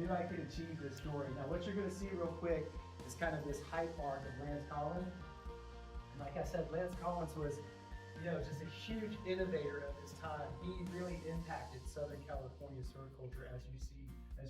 knew I could achieve this story. Now what you're gonna see real quick is kind of this hype arc of Lance Collins. And like I said, Lance Collins was, just a huge innovator of his time. He really impacted Southern California surf culture, as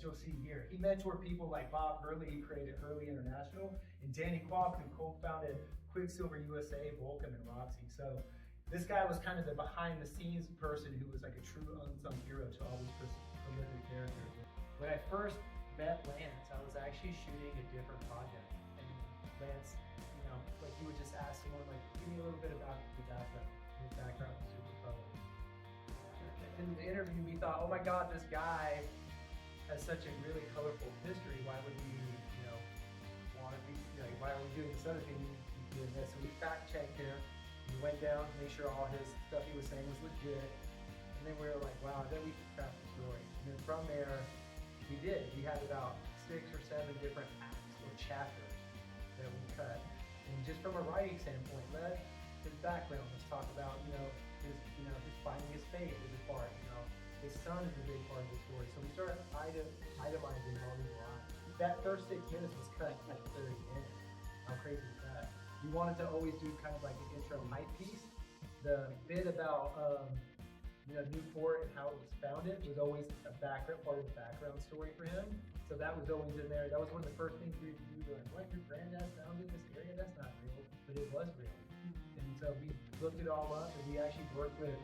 you'll see here. He mentored people like Bob Hurley, he created Hurley International, and Danny Kwok, who co-founded Quicksilver USA, Volcom, and Roxy. So this guy was kind of the behind the scenes person who was like a true unsung hero to all these prolific characters. When I first met Lance, I was actually shooting a different project. And Lance, like you would just ask someone, like, give me a little bit about your background was super colorful. In the interview, we thought, oh my God, this guy has such a really colorful history. Why would we, want to be, why are we doing this other thing? Doing this? So we fact checked him. We went down to make sure all his stuff he was saying was legit. And then we were like, wow, then we could craft the story. And then from there, we did. We had about 6 or 7 different acts or chapters that we cut. And just from a writing standpoint, his background, let's talk about, his finding his faith is a part, his son is a big part of the story. So we started itemizing all these lines. That first 6 minutes was cut at 30 minutes. How crazy is that? We wanted to always do kind of like an intro hype piece. The bit about, Newport and how it was founded was always a background, part of the background story for him. So that was always in there. That was one of the first things we would do. Like, what, your granddad founded this area? That's not real, but it was real. And so we looked it all up, and we actually worked with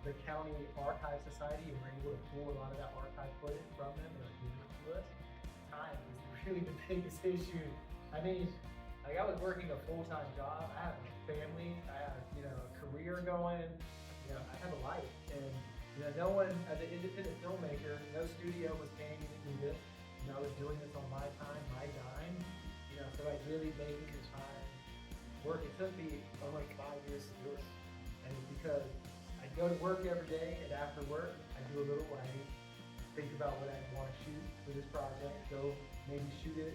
the County Archive Society, and we're able to pull a lot of that archive footage from them and give it to us. Time is really the biggest issue. I mean, like, I was working a full-time job. I have a family. I have, a career going. I have a life, and no one, as an independent filmmaker, no studio was paying me to do this. I was doing this on my time, my dime. So I really made the time work. It took me almost 5 years to do it, and it's because I go to work every day, and after work, I do a little writing, think about what I want to shoot for this project, go maybe shoot it.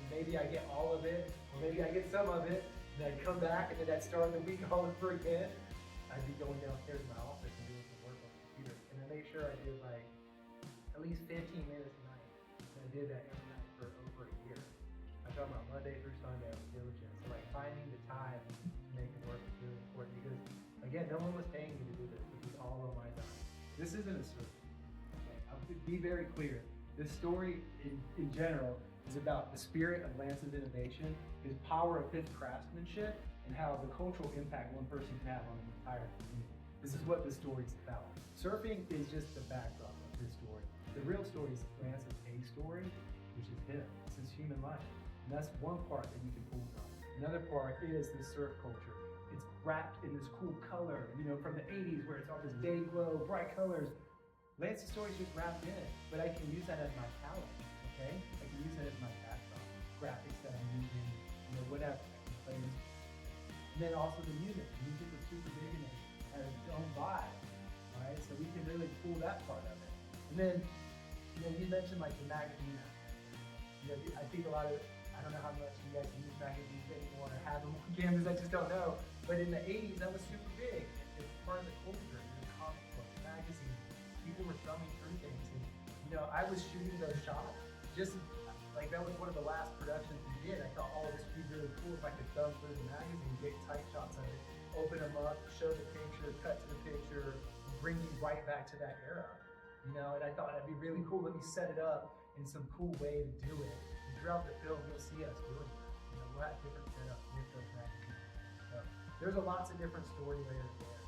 Maybe I get all of it, or maybe I get some of it, and then I come back, and then I'd start the week all over again. I'd be going downstairs in my office and doing some work on the computer, and I make sure I did like at least 15 minutes a night. And I did that every night for over a year. I'm talking about Monday through Sunday, I was diligent. So like finding the time to make it work is really important because, again, no one was paying me to do this. This was all on my dime. This isn't a story. Okay? I'll be very clear. This story in general is about the spirit of Lance's innovation, his power of his craftsmanship, and how the cultural impact one person can have on an entire community. This is what the story is about. Surfing is just the backdrop of this story. The real story is Lance's A story, which is him. It's his human life. And that's one part that you can pull from. Another part is the surf culture. It's wrapped in this cool color, from the 80s where it's all this day glow, bright colors. Lance's story is just wrapped in it, but I can use that as my palette, okay? I can use that as my backdrop, graphics that I'm using, whatever. I can play this. And then also the music. The music was super big in it. It had its own vibe, right? So we can really pull that part of it. And then, you mentioned like the magazine. I think a lot of, I don't know how much you guys use magazines anymore or have them on cameras, I just don't know. But in the 80s, that was super big. It was part of the culture, comic books, magazines. People were thumbing through things. And, I was shooting those shots just like that was one of the last productions we did. I thought, oh, this would be really cool if I could thumb through the magazine, get tight shots of it, open them up, show the picture, cut to the picture, bring you right back to that era. And I thought that'd be really cool. Let me set it up in some cool way to do it. And throughout the film, you'll see us doing it. We'll have different setups with those magazines. So there's lots of different story layers there.